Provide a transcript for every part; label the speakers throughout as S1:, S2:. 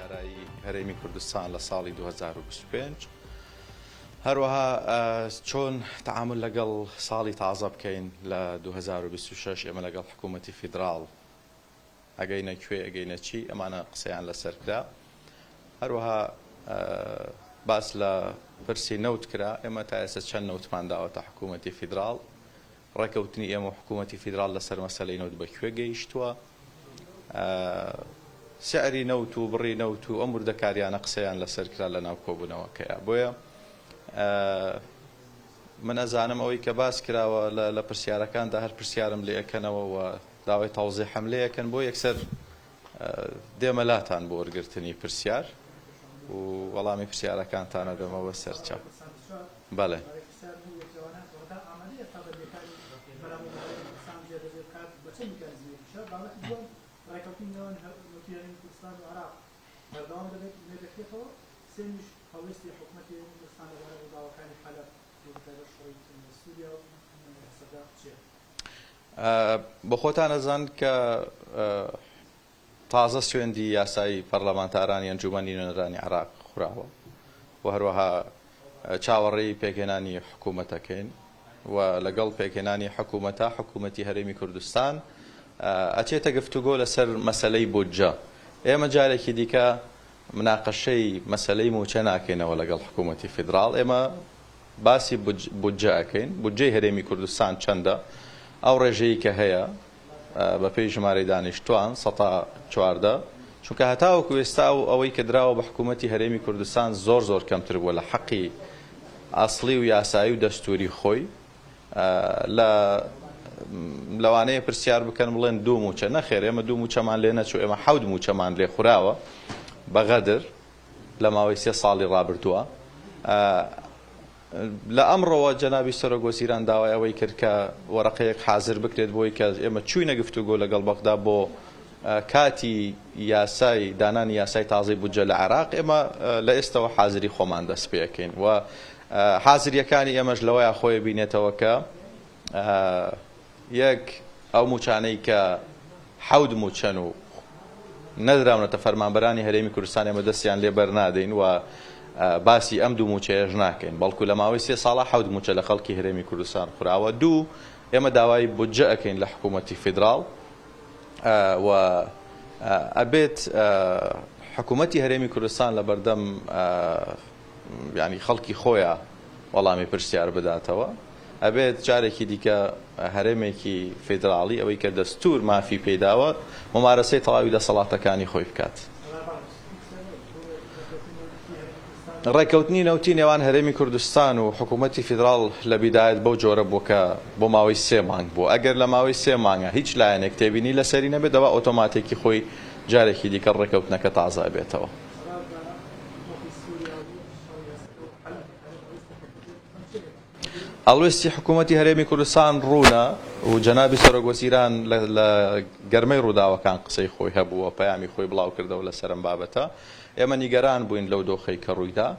S1: دارایی هەرێمی کوردستان لە ساڵی 2025 هەروەها چۆن تەعامل لەگەڵ ساڵی تازە بکەین لە 2026 ئێمە لەگەڵ حکوومەتی فیدراڵ ئەگەینە کوێ ئەگەینە چی ئەمانە قسەیان لەسەر کرا. هەروەها باس لە پرسی نەوت کرا. ئێمە تا ئێستا چەند نەوتمان داوەتە حکوومەتی فیدراڵ، ڕێکەوتنی ئێمە و حکوومەتی فیدراڵ لەسەر مەسەلەی نەوت بەکوێ گەیشتووە، سعری نەوت و بڕی نەوت و ئەم وردەکاریانە قسەیان لەسەر کرا لە ناو کۆبوونەوەکەیە. بۆیە من ئەزانم ئەوەی کە باس کراوە لە پرسیارەکاندا هەر پرسیارم لێ ئەکەنەوە و داوای تەوزیحم لێ ئەکەن بۆ یەکسەر دێمەلاتان بۆ وەرگرتنی پرسیار و وەڵامی پرسیارەکانتانە دەمەوە سەرچاو. بەڵێ. بۆ خۆتان ئەزان کە تازە سوێندی یاسایی پەرلەمانتارانی ئەنجومەنی نوێنەرانی عێراق خوراوە و هەروەها چاوەڕێی پێکهێنانی حکوومەتەکەین و لەگەڵ پێکهێنانی حکوومەتە حکوومەتی هەرێمی کوردستان ئەچێتە گفتوگۆ لەسەر مەسەلەی بودجە. ئێمە جارێکی دیکە مناقەشەی مەسەلەی موچە ناکەینەوە لەگەڵ حکوومەتی فیدراڵ، ئێمە باسی بودجە ئەکەین. بودجەی هەرێمی کوردستان چەندە؟ ئەو ڕێژەیە کە هەیە بە پێی ژمارەی دانیشتوان 14، چونکە هەتاوەکو ئێستا ئەوەی کە دراوە بە حکوومەتی هەرێمی کوردستان زۆر کەمتر بووە لە حەقی ئاسڵی و یاسایی و دەستوری خۆی. لەوانەیە پرسیار بکەن بڵێن 2 موچە نەخێر، ئێمە 2 موچەمان لێ نەچوو، ئێمە 7 موچەمان لێ خوراوە بەغەدر لە ماوەی 3 ساڵی ڕابردووە. لە ئەمڕۆوە جەنابی سەرۆکوەزیران داوای ئەوەی کرد کە وەرەقەیەک حازر بکرێت بۆی کە ئێمە چووینە گفتوگۆ لەگەڵ بەغدا بۆ کاتی یاسای دانانی یاسای تازەی بودجە لە عێراق. ئێمە لە ئێستەوە حازری خۆمان دەست پێەکەین و حازریەکانی ئێمەش لەوەیە خۆی بینێتەوە کە یەک ئەو موچانەی کە 7 موچەن و نەدراونەتە فەرمانبەرانی هەرێمی کوردستان ئێمە دەستیان لێ بەرنادەین و باسی ئەم 2 موچەیەش ناکەین، بەڵکو لە ماوەی 3 ساڵە 7 موچە لە خەڵکی هەرێمی کوردستان خوراوە. 2 ئێمە داوای بودجە ئەکەین لە حکوومەتی فیدراڵ و ئەبێت حکوومەتی هەرێمی کوردستان لە بەردەم ینی خەڵکی خۆیە وەڵامی پرسیار بداتەوە. ئەبێت جارێکی دیکە هەرێمێکی فیدراڵی ئەوەی کە دەستور مافی پێداوە ممارەسەی تەواوی دەسەڵاتەکانی خۆی بکات. ڕێکەوتنی نەوتی نێوان هەرێمی کوردستان و حکوومەتی فیدراڵ لە بیدایەت بەو جۆرە بوو کە بۆ ماوەی 3 مانگ بوو. ئەگەر لە ماوەی 3 مانگە هیچ لایەنێک تێبینی لەسەری نەبێت، دەوا ئۆتۆماتێکی خۆی جارێکی دیکە ڕێکەوتنەکە تازە بێتەوە. ئەڵوێستی حکوومەتی هەرێمی کوردستان ڕوونە و جەنابی سەرۆکوەزیران لە گەرمەی ڕووداوەکان قسەی خۆی هەبووە، پەیامی خۆی بڵاو کردەوە لەسەر ئەم بابەتە. ئێمە نیگەران بووین لەو دۆخەی کە ڕوویدا.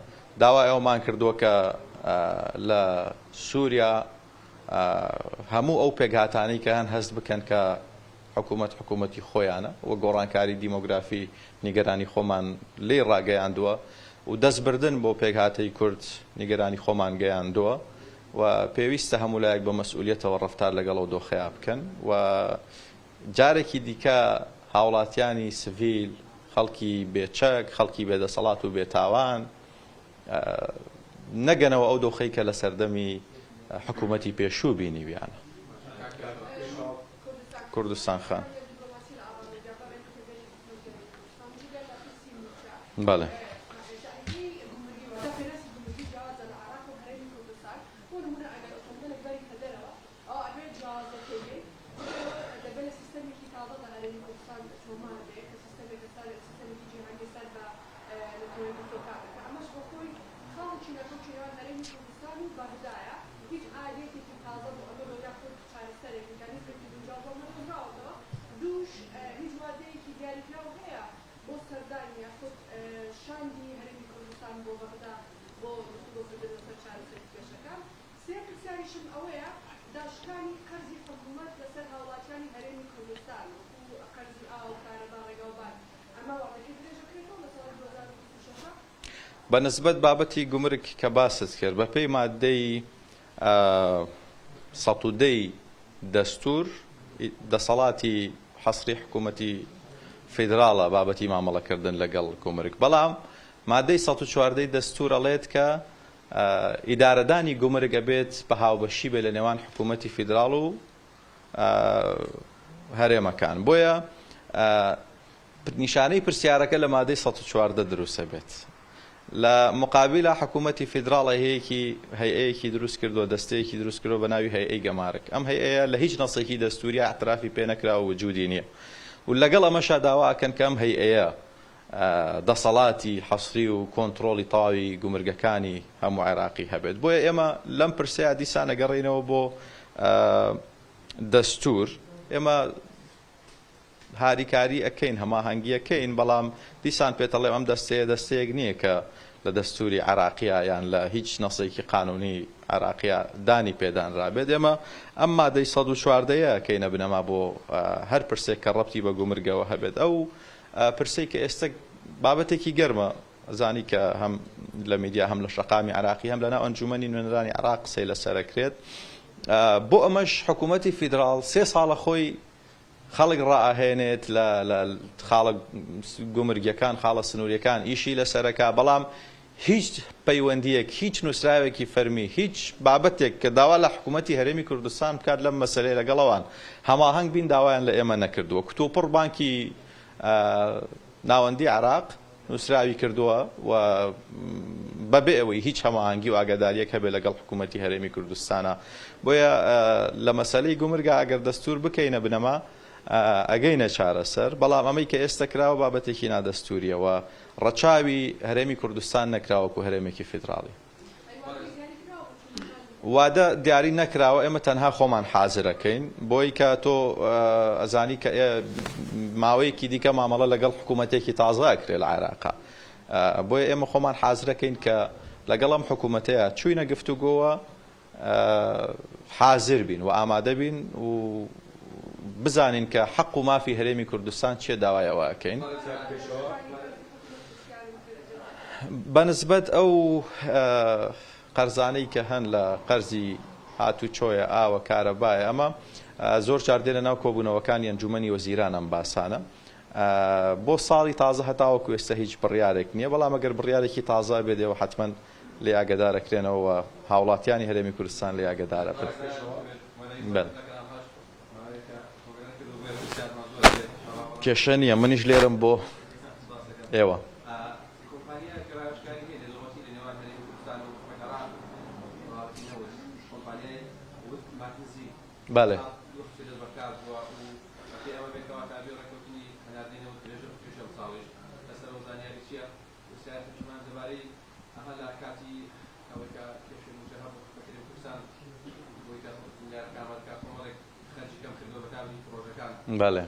S1: داوای ئەومان کردووە کە لە سووریا هەموو ئەو پێکهاتانەی کە هەن هەست بکەن کە حکوومەتی خۆیانە و گۆڕانکاری دیمۆگرافی نیگەرانی خۆمان لێ ڕاگەیاندووە و دەستبردن بۆ پێکهاتەی کورد نیگەرانی خۆمان گەیاندووە و پێویستە هەموو لایەک بە مەسئولیەتەوە ڕەفتار لەگەڵ ئەو دۆخەیە بکەن و جارێکی دیکە هاوڵاتیانی سڤیل، خەڵکی بێچەک، خەڵکی بێدەسەڵات و بێتاوان نەگەنەوە ئەو دۆخەی کە لە سەردەمی حکوومەتی پێشوو بینیویانە. کوردستان خان. بەڵێ. بەنسبەت بابەتی گومرگ کە باست کرد بە پێی مادەی 110 دەستور دەسەڵاتی حەسری حکوومەتی فیدراڵە بابەتی مامەڵەکردن لەگەڵ گومرگ، بەڵام مادەی 114 دەستور ئەڵێت کە ئیدارەدانی گومرگ ئەبێت بە هاوبەشی بێ لە نێوان حکوومەتی فیدراڵ و هەرێمەکان. بۆیە نیشانەی پرسیارەکە لە مادەی 114 دروستە بێت. لە مقابلە حکوومەتی فیدراڵە هەیەیەکی دروست کردو، دەستەیەکی دروست کردو بە ناوی هەیئەی گەمارک. ئەم هەیئەیە لە هیچ نەسێکی دەستوری اعترافی پێ نەکراوە و وجودی نییە، و لەگەڵ ئەمەشا داواکەن کە ئەم هەیئەیە دەسەڵاتی حەسری و کۆنتڕۆڵی تاوی گومرگەکانی هەموو عێراقی هەبێت. بۆیە ئێمە لەم پرسەیە دیسان ئەگەڕێنەوە بۆ دەستور. ئێمە هاریکاری ئەکەین، هەماهەنگی ئەکەین، بەڵام دیسان پێتەڵێ ئەم دەستەیەک نییە کە لە دەستوری عێراقیە یان لە هیچ نەسێکی قانونی عێراقیە دانی پێدانرابێت. ئێمە ئەم مادەی 114 ئەکەینە بنەما بۆ هەر پرسێک کە ڕەبتی بە گومرگەوە هەبێت. ئەو پرسەی کە ئێستا بابەتێکی گەرمە، زانی کە هەم لە میدیا هەم لە شەقامی عێراقی هەم لەناو ئەنجومەنی نوێنەرانی عێراق قسەی لەسەرەکرێت. بۆ ئەمەش حکوومەتی فیدراڵ 3 ساڵە خۆی خەڵک ڕائەهێنێت لە خاڵە گومرگیەکان، خاڵە سنووریەکان ئیشی لەسەرەکە، بەڵام هیچ پەیوەندیەک، هیچ نووسراوێکی فەرمی، هیچ بابەتێک کە داوا لە حکوومەتی هەرێمی کوردستان بکات لەم مەسەلەی لەگەڵەوان هەماهەنگ بین داوایان لە ئێمە نەکردووە. کتۆپڕ بانکی ناوەندی عێراق نووسراوی کردووە و بەبێ ئەوەی هیچ هەماهەنگی و ئاگاداریەک هەبێت لەگەڵ حکوومەتی هەرێمی کوردستانە. بۆیە لە مەسەلەی گومرگە ئەگەر دەستور بکەینە بنەما ئەگەینە چارەسەر، بەڵام ئەمەی کە ئێستا کراوە بابەتێکی نادەستوریەوە، ڕەچاوی هەرێمی کوردستان نەکراوەکو هەرێمێکی فیدراڵی. وادە دیاری نەکراوە، ئێمە تەنها خۆمان حازرەکەین بۆی کە تۆ ئەزانی کە ماوەیەکی دیکە مامەڵە لەگەڵ حکوومەتێکی تازە ئەکرێ لە عێراقا. بۆیە ئێمە خۆمان حازرەکەین کە لەگەڵ ئەم حکوومەتەیە چووینە گفتوگۆوە حازر بین و ئامادە بین و بزانین کە حەق و مافی هەرێمی کوردستان چیە داوایەوە ئەکەین. بەنسبەت ئەو قەرزانەی کە هەن لە قەرزی هاتوچۆیە ئاوە کارەبایە، ئەمە زۆر جار دێنە ناو کۆبوونەوەکانی ئەنجومەنی وەزیران ئەم باسانە. بۆ ساڵی تازە هەتاوەکو ئێستا هیچ بڕیارێک نییە، بەڵام ئەگەر بڕیارێکی تازە بێتەوە حتمما لێ ئاگدارەکرێنەوە، هاوڵاتیانی هەرێمی کوردستان لێ ئاگدارە. کێشە نییە، منیش لێرم بۆ ئێوە. بەڵێ بەڵێ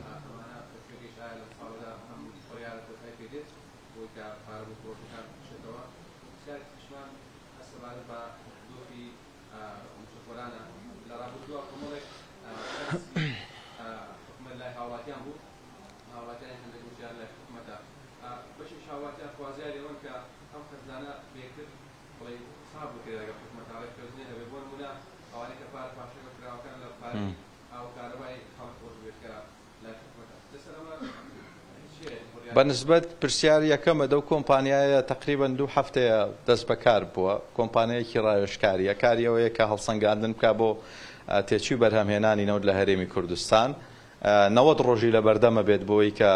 S1: بەنسبەت پرسیار یەکەمە دەو کۆمپانیایە تقریبەن 2 هەفتەیە دەست بەکار بووە، کۆمپانیایەکی ڕایۆشکاریە، کاریەوەیە کە هەڵسەنگاندن بکە بۆ تێچووی بەرهەمهێنانی نەوت لە هەرێمی کوردستان. 90 ڕۆژی لە بەردەمە بێت بۆی کە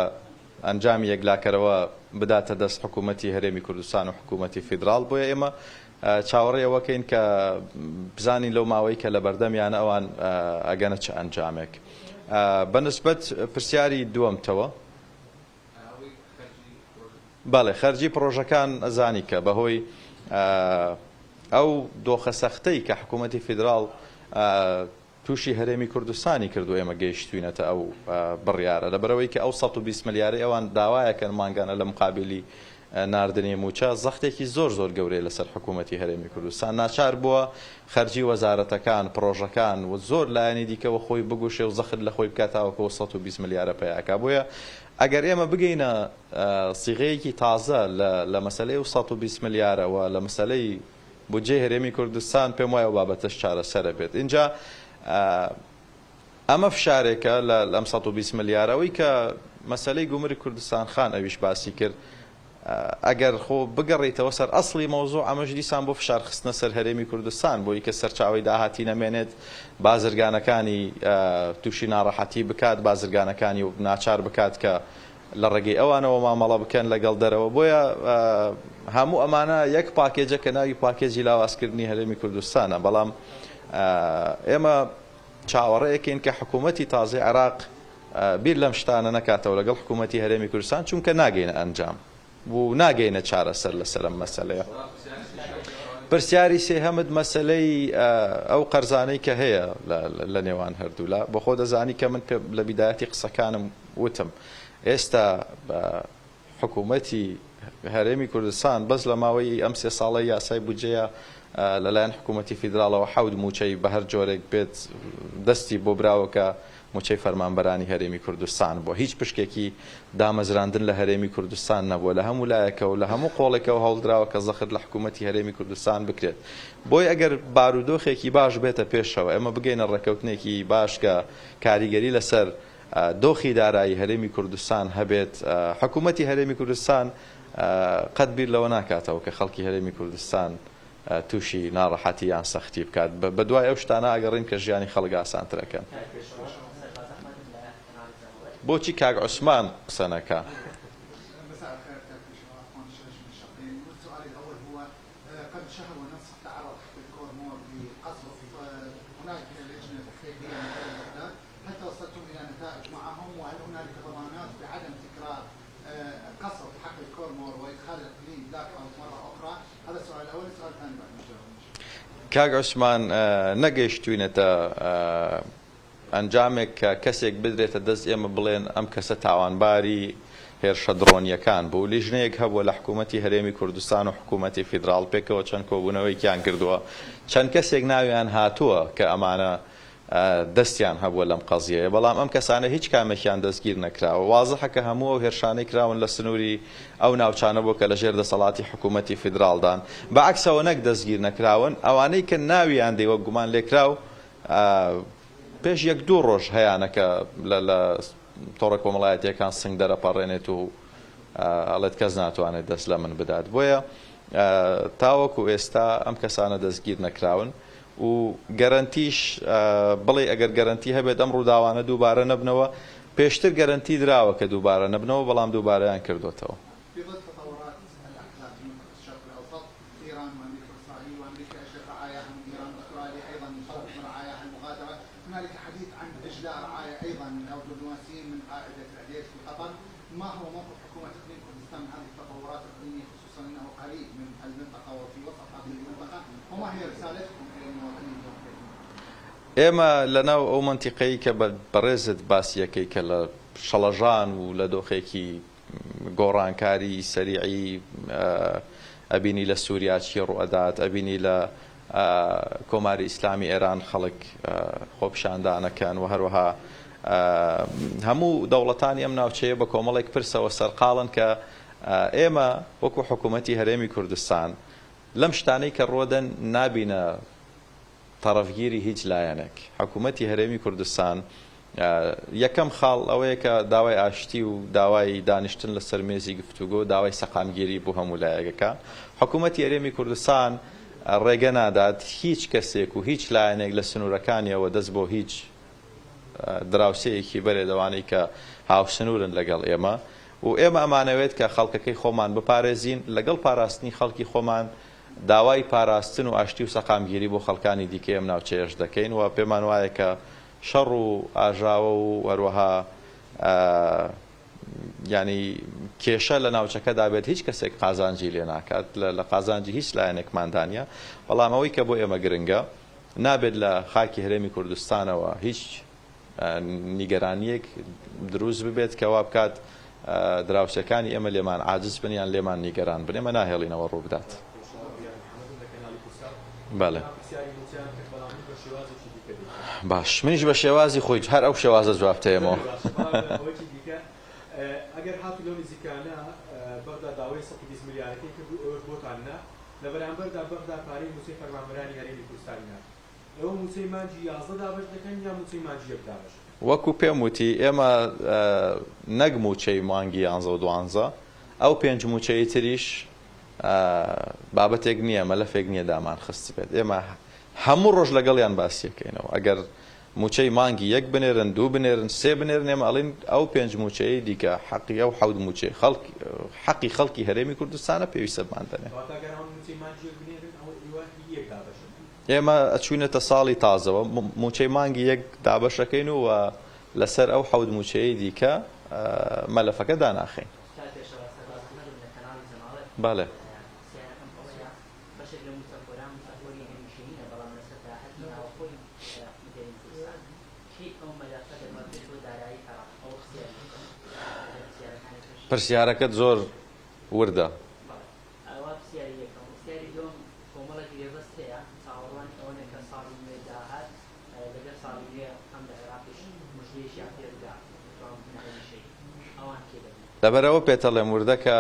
S1: ئەنجامی یەکلاکەرەوە بداتە دەست حکوومەتی هەرێمی کوردستان و حکوومەتی فیدراڵ. بۆیە ئێمە چاوەڕێەوەکەین کە بزانین لەو ماوەی کە لە بەردەمیانە ئەوان ئەگەنە چه ئەنجامێک. بەنسبەت پرسیاری دووەمتەوە، بەڵێ خەرجی پرۆژەکان ئەزانی کە بەهۆی ئەو دۆخە سەختەی کە حکوومەتی فیدراڵ تووشی هەرێمی کوردستانی کردو ئێمە گەیشتوینەتە ئەو بڕیارە، لەبەرەوەی کە ئەو 120 ملیارەی ئەوان داوایەکەن ماگانە لە مقابلی ناردنی موچە زەختێکی زۆر گەورەی لەسەر حکوومەتی هەرێمی کوردستان ناچار بووە خەرجی وەزارەتەکان پرۆژەکان و زۆر لایەنی دیکەوە خۆی بگوشێ و زەخت لە خۆی بکاتەوەکەەوە 120 ملیارە پێیاکە بۆیە ئەگەر ئێمە بگەینە سیغەیەکی تازە لە مەسلەی و 120 ملیارەوە لە مەسلەی بودجێ هەرێمی کوردستان پێم وایە بابەتەش چارەسەرە بێت اینجا ئەمە فشارێکە لەم 120 ملیارەوەی کە مەسلەی گومری کوردستان خان ئەویش باسی کرد ئەگەر خۆ بگەڕێیتەوە سەر ئەسڵی مەوزوع ئەمەش دیسان بۆ فشار خستنە سەر هەرێمی کوردستان بۆی کە سەرچاوی داهاتی نەمێنێت بازرگانەکانی تووشی ناڕەحەتی بکات بازرگانەکانی و ناچار بکات کە لە ڕێگەی ئەوانەوە مامەڵە بکەن لەگەڵ دەرەوە بۆیە هەموو ئەمانە یەک پاکێجە کە ناوی پاکێجی لاوازکردنی هەرێمی کوردستانە بەڵام ئێمە چاوەڕێیەکەین کە حکوومەتی تازی عێراق بیر لەم شتانە نەکاتەوە لەگەڵ حکوومەتی هەرێمی کوردستان چونکە ناگەینە ئەنجام و ناگەینە چارەسەر لەسەر ئەم مەسەلەیە. پرسیاری سێهەمت مەسەلەی ئەو قەرزانەی کە هەیە لە نێوان هەردوولا بۆ خۆ دەزانی کە من لە بیدایەتی قسەکانم وتم ئێستا حکوومەتی هەرێمی کوردستان بەس لە ماوەی ئەم 3 ساڵە یاسای بودجەیە لەلایەن حکوومەتی فیدراڵەوە حەوت موچەی بە هەر جۆرێک بێت دەستی بۆ براوەکە موچەی فەرمانبەرانی هەرێمی کوردستان بۆ هیچ پشکێکی دامەزراندن لە هەرێمی کوردستان نەبووە لە هەموو لایەکە و لە هەموو قۆڵێکەوە هەوڵدراوە کە زەخت لە حکوومەتی هەرێمی کوردستان بکرێت بۆی ئەگەر بارودۆخێکی باش بێتە پێشەوە ئێمە بگەینە ڕێکەوتنێکی باش کە کاریگەری لەسەر دۆخی دارایی هەرێمی کوردستان هەبێت حکوومەتی هەرێمی کوردستان قەت بیر لەوە ناکاتەوە کە خەڵکی هەرێمی کوردستان تووشی ناڕەحەتی یان سەختی بکات بە دوای ئەو شتانە ئەگەڕین کە ژیانی خەڵک ئاسانترەکەن. بۆچی کاک عوسمان قسە نەکا؟ کاک عوسمان نەگەیشتوینەتە ئەنجامێک کە کەسێک بدرێتە دەست ئێمە بڵێن ئەم کەسە تاوانباری هێرشە درۆنیەکان بوو لیژنەیەک هەبووە لە حکوومەتی هەرێمی کوردستان و حکوومەتی فیدراڵ پێکەوە چەند کۆبوونەوەیکیان کردووە چەند کەسێک ناویان هاتووە کە ئەمانە دەستیان هەبووە لەم قەزیەیە بەڵام ئەم کەسانە هیچ کامێکیان دەستگیر نەکراوە وازەحە کە هەموو ئەو هێرشانەی کراون لە سنووری ئەو ناوچانە بوو کە لە ژێر دەسەڵاتی حکوومەتی فیدراڵدان بەعکسەوە نەک دەستگیر نەکراون ئەوانەی کە ناویان دەیوە گومان لێکراو پێش 1-2 ڕۆژ هەیەانەکە لە تۆڕە کۆمەڵایەتیەکان سنگ دەرەپەڕێنێت و ئەڵێت کەس ناتوانێت دەست لە من بدات بۆیە تاوەکو ئێستا ئەم کەسانە دەستگیر نەکراون و گەرانتیش بڵێ ئەگەر گەرانتی هەبێت ئەم ڕووداوانە دووبارە نەبنەوە پێشتر گەرانتی دراوە کە دووبارە نەبنەوە بەڵام دووبارەیان کردوتەوە.
S2: ما هو موقف حكومة إقليم كردستان من هذه التطورات الإقليمية خصوصا أنه قريب من المنطقة وفي وسط هذه المنطقة وما هي رسالتكم إلى المواطنين؟
S1: ئێمە لەناو ئەو منتیقەی کە بەڕێزت باسیەکەی کە لە شەڵەژان و لە دۆخێکی گۆڕانکاری سەریعی ئەبینی لە سووریا چی ڕوئەدات ئەبینی لە کۆماری ئیسلامی ئێران خەڵک خۆپیشاندانەکەن و هەروەها هەموو دەوڵەتانی ئەم ناوچەیە بە کۆمەڵێک پرسەوە سەرقاڵن کە ئێمە وەکو حکوومەتی هەرێمی کوردستان لەم شتانەی کە ڕۆدەن نابینە تەڕەفگیری هیچ لایەنێک حکوومەتی هەرێمی کوردستان یەکەم خاڵ ئەوەیە کە داوای ئاشتی و داوای دانیشتن لەسەر مێزی گفتوگۆ داوای سەقامگیری بۆ هەموو لایەکەکە حکوومەتی هەرێمی کوردستان ڕێگە نادات هیچ کەسێک و هیچ لایەنێک لە سنوورەکانیەوە دەست بۆ هیچ دراوسەیەکی بەرێدەوانی کە هاوسنوورن لەگەڵ ئێمە و ئێمە ئەمانەوێت کە خەڵکەکەی خۆمان بپارێزین لەگەڵ پاراستنی خەڵکی خۆمان داوای پاراستن و ئاشتی و سەقامگیری بۆ خەڵکانی دیکە ئەم ناوچەیەش دەکەین و پێمان وایە کە شەڕ و ئاژاوە و هەروەها ینی کێشە لە ناوچەکەدا بێت هیچ کەسێک قازانجی لێ ناکات لە قازانجی هیچ لایەنێکماندانە بەڵام ئەوەی کە بۆ ئێمە گرنگە نابێت لە خاکی هەرێمی کوردستانەوە هیچ نیگەرانیەک دروست ببێت کەوا بکات دراوسەکانی ئێمە لێمان عاجز بن یان لێمان نیگەران بن ئێمە ناهێڵینەوە ڕوو بدات. بەڵێ باش منیش بە شێوازی خۆی هەر ئەو شێوازە جواب تێمەوە.
S3: ئەگەر هاتو لەو نزیکانە بەغدا داوای 120 میلیارەکەی کرد و ئەوە بۆتاننا لە بەرامبەردا بەغدا پارەی موچەی فەرمانبەرانی هەرێمی کوردستانیان ئەوە موچەی مانجی 11 دابەش دەکەن یا موچەی مانجی 1 دابەش؟
S1: وەکو پێم وتی ئێمە نەک موچەی مانگی 11 و 12 ئەو 5 موچەی تریش بابەتێک نییە مەلەفێک نییە دامان خست بێت ئێمە هەموو ڕۆژ لەگەڵیان باسیەکەینەوە ئەگەر موچەی مانگی 1 بنێرن 2 بنێرن 3 بنێرن ئێمە ئەڵین ئەو 5 موچەی دیکە حەقی ئەو 7 موچەی حەقی خەڵکی هەرێمی کوردستانە پێویستە بماندەنێ. ئێمە ئەچوینەتە ساڵی تازەوە موچەی مانگی 1 دابەشەکەین و لەسەر ئەو 7 موچەی دیکە مەلەفەکە داناخین. بەڵێ پرسیارەکەت زۆر وردە. لەبەرەوە پێتەڵێم وردە کە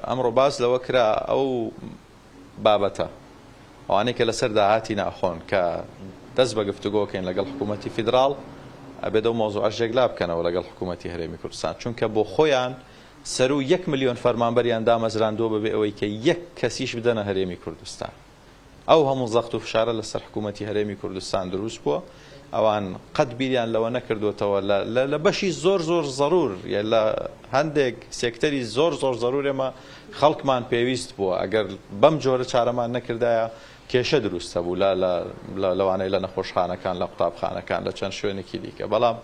S1: ئەمڕۆ باس لەوە کرا ئەو بابەتە ئەوانەی کە لەسەر داهاتی ناخۆن کە دەست بە گفتوگۆکەین لەگەڵ حکوومەتی فیدراڵ ئەبێت ئەو مۆزوع ئەژێگلا بکەنەوە لەگەڵ حکوومەتی هەرێمی کوردستان چونکە بۆ خۆیان سەر و 1 ملیۆن فەرمانبەریان دامەزراندووە بەبێ ئەوەی کە 1 کەسیش بدەنە هەرێمی کوردستان. ئەو هەموو زەخت و فشارە لەسەر حکوومەتی هەرێمی کوردستان دروست بووە ئەوان قەت بیریان لەوە نەکردوێتەوە لە بەشی زۆر زۆر زەرور لە هەندێک سێکتەری زۆر زۆر زەرور ئێمە خەڵکمان پێویست بووە ئەگەر بەم جۆرە چارەمان نەکردایە کێشە دروستە بوو لەوانەی لە نەخۆشخانەکان لە قوتابخانەکان لە چەند شوێنێکی دیکە بەڵام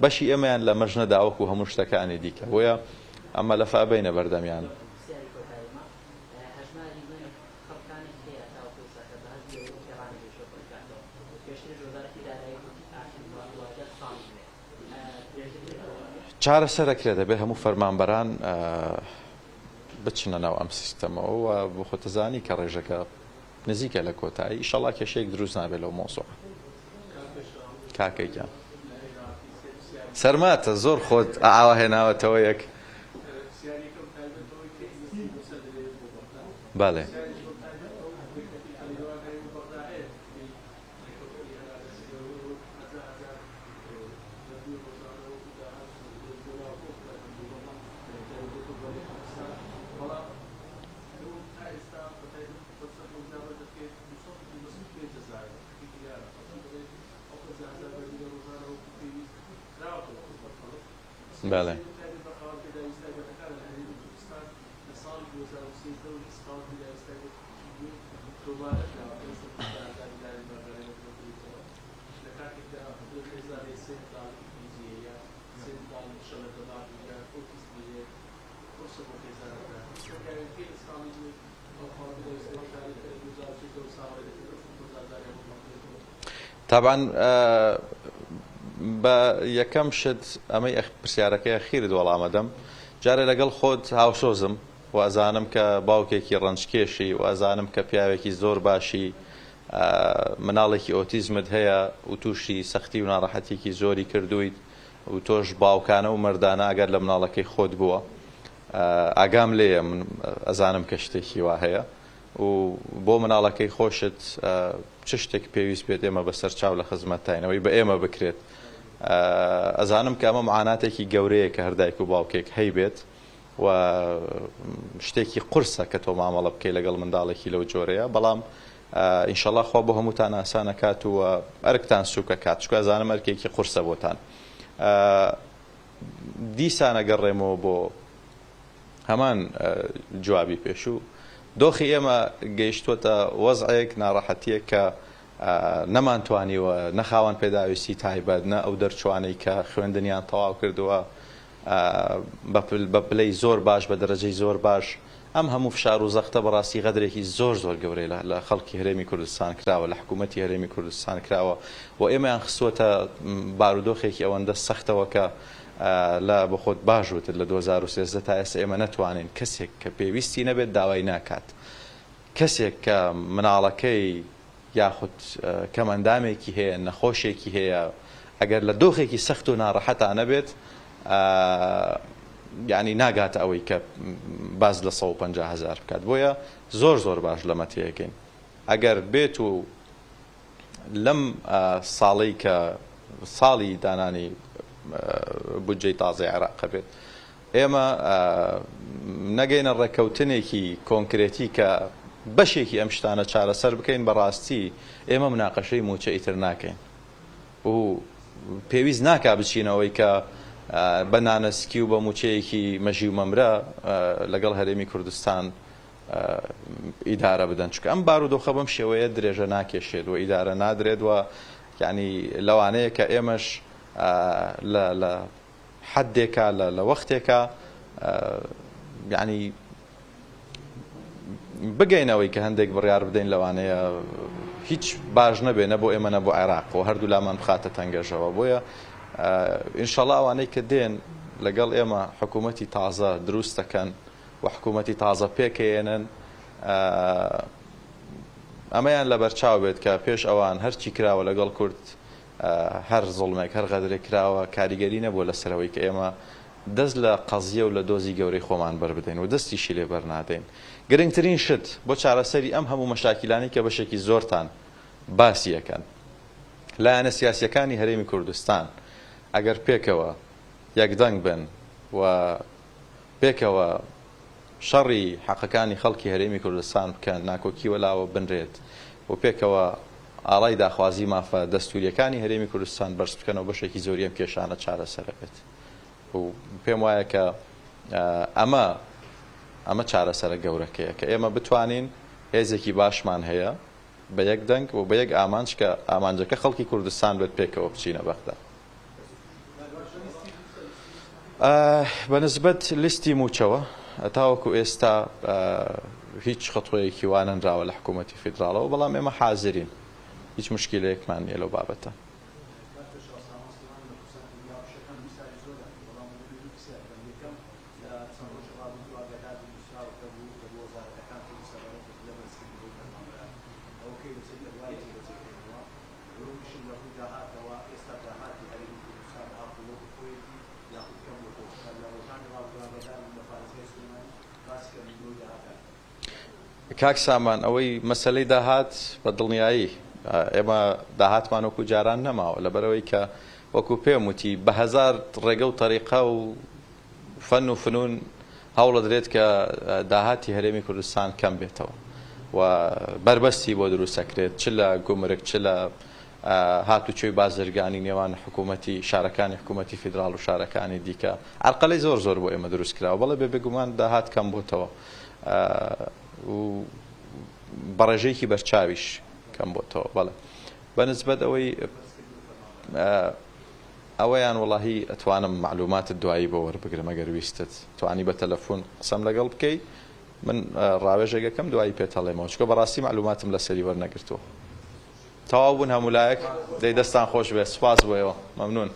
S1: بەشی ئێمەیان لە مەژنە داوەکو هەموو شتەکانی دیکە بۆیە ئەمە لە فابینە بەردەمیان. چارەسەرەکرێ دەبێت هەموو فەرمانبەران بچنە ناو ئەم سیستەمەوە و بۆ خۆتەزانی کە ڕێژەکە نزیکە لە کۆتایی ئیشەڵا کێشەیەک دروست نابێت لەو مۆزوع. کاکەیان سەرماتە زۆر خۆت ئاوا هێناوەتەوە یەک. بەڵێ بله طبعا بە یەکەم شت ئەمەی پرسیارەکەی خیرت وەڵامەدەم جارێ لەگەڵ خۆت هاوسۆزم و ئەزانم کە باوکێکی ڕەنجکێشی و ئەزانم کە پیاوێکی زۆر باشی مناڵێکی ئۆتیزمت هەیە و تووشی سەختی و ناڕەحەتێکی زۆری کردویت و تۆش باوکانە و مردانە ئەگەر لە مناڵەکەی خۆت بووە ئاگام لێیە من ئەزانم کە شتێکی وا هەیە و بۆ مناڵەکەی خۆشت چ شتێک پێویست بێت ئێمە بەسەر چاو لە خزمەتتاینەوەی بە ئێمە بکرێت. ئەزانم کە ئەمە معاناتێکی گەورەیە کە هەردایک و باوکێک هەی بێت و شتێکی قورسە کە تۆ مامەڵە بکەی لەگەڵ منداڵێکی لەو جۆرەیە بەڵام ئینشەڵا خوا بۆ هەمووتان ئاسانەکات و ئەرکتان سووکە کات چکە ئەزانم ئەرکێکی قورسە بۆتان. دیسانە گەڕێمەوە بۆ هەمان جوابی پێشوو دۆخی ئێمە گەیشتوۆتە وەزعێک ناڕەحەتیە کە نەمانتوانیوە نەخاوان پێداویستی تایبەت نە ئەو دەرچوانەی کە خوێندنیان تەواو کردووە بە پلەی زۆر باش بە دەرەجەی زۆر باش ئەم هەموو فشار و زەختە بەڕاستی غەدرێکی زۆر زۆر گەورەی لە خەڵکی هەرێمی کوردستان کراوە لە حکوومەتی هەرێمی کوردستان کراوە و ئێمەیان خستووەتە بارودۆخێکی ئەوەندە سەختەوە کە لە بە خۆت باشوتت لە 2013 تا ئێستا ئێمە نەتوانین کەسێک کە پێویستی نەبێت داوای ناکات، کەسێک کە مناڵەکەی یاخود کەمەندامێکی هەیە نەخۆشێکی هەیە ئەگەر لە دۆخێکی سەخت و ناڕەحەتا نەبێت یعنی ناگاتە ئەوەی کە باز لە 150,000 بکات. بۆیە زۆر باش لەمە تێگەین. ئەگەر بێت و لەم ساڵی کە ساڵی دانانی بودجەی تازای عێراق بێت ئێمە نەگەینە ڕێکەوتنێکی کۆنکرێتی کە بەشێکی ئەم شتانە چارەسەر بکەین بەڕاستی ئێمە مناقەشەی موچە ئیتر ناکەین و پێویست ناکا بچینەوەی کە بە نانەسکی و بە موچەیەکی مەژی و مەمرە لەگەڵ هەرێمی کوردستان ئیدارە بدەن، چکە ئەم بارودۆخە بەم شێوەیە درێژە ناکێشێت و ئیدارە نادرێت و یعنی لەوانەیە کە ئێمەش لە حدێکە لە وەختێکە یعنی بگەینەوەی کە هەندێک بڕیار بدەین لەوانەیە هیچ باش نەبێ نە بۆ ئێمە نە بۆ عێراق و هەردوو لامان بخاتە تەنگەشەوە. بۆیە ئینشەڵڵا ئەوانەی کە دێن لەگەڵ ئێمە حکوومەتی تازە دروست دەکەن و حکوومەتی تازە پێکێنن ئەمەیان لە بەرچاو بێت کە پێش ئەوان هەرچی کراوە لەگەڵ کورد هەر زوڵمێک هەر غەدرێک کراوە کاریگەری نەبووە لەسەرەوەی کە ئێمە دەست لە قەزیە و لە دۆزی گەورەی خۆمان بەربدەین و دەستیشی لێ بەرنادەین. گرنگترین شت بۆ چارەسەری ئەم هەموو مەشاکیلانی کە بەشێکی زۆرتان باسی یەکەن لایەنە سیاسیەکانی هەرێمی کوردستان ئەگەر پێکەوە یەکدەنگ بن و پێکەوە شەڕی حەقەکانی خەڵکی هەرێمی کوردستان بکەن ناکۆکی وەلاوە بنرێت و پێکەوە ئاڵای داخوازی مافە دەستوریەکانی هەرێمی کوردستان بەرز بکەنەوە بەشێکی زۆری ئەم کێشانە چارەسەر بێت و پێم وایە کە ئەمە چارەسەرە گەورەکەیە کە ئێمە بتوانین هێزێکی باشمان هەیە بە یەک دەنگ و بە یەک ئامانج کە ئامانجەکە خەڵکی کوردستان بێت پێکەوە بچینە بەغدا. بەنسبەت لیستی موچەوە تاوەکو ئێستا هیچ خەتوەیەکی وانەنراوە لە حکوومەتی فیدراڵەوە، بەڵام ئێمە حازرین، هیچ مشکلەیەکمان نییە لەو بابەتە. کاک سامان ئەوەی مەسەلەی داهات بە دڵنیایی ئێمە داهاتمان وەکو جاران نەماوە لەبەرەوەی کە وەکو پێم وتی بە هەزار ڕێگە و تەریقە و فەن و فنون هەوڵە درێت کە داهاتی هەرێمی کوردستان کەم بێتەوە و بربەستی بۆ دروستەکرێت چ لە گومرگ چ لە هاتوچۆی بازرگانی نێوان حکوومەتی شارەکانی حکوومەتی فیدراڵ و شارەکانی دیکە عەرقەلەی زۆر بۆ ئێمە دروست کراوە، بەڵێ بێگومان داهات کەم بۆتەوە و بەڕێژەیەکی بەرچاویش کەم بۆتەوە. بەڵێ بەنسبەت ئەوەیان وەڵاهی ئەتوانم معلوماتت دوایی بۆ وەربگرم ئەگەر ویستت توانی بە تەلەفۆن قسەم لەگەڵ بکەی من ڕاوێژێکەکەم دوایی پێتەڵێمەوە چکە بەڕاستی معلوماتم لەسەری وەرنەگرتووە. تەواو بوون هەموو لایەک دەی دەستان خۆش بێ. سوپاس بۆیەوە مەمنون.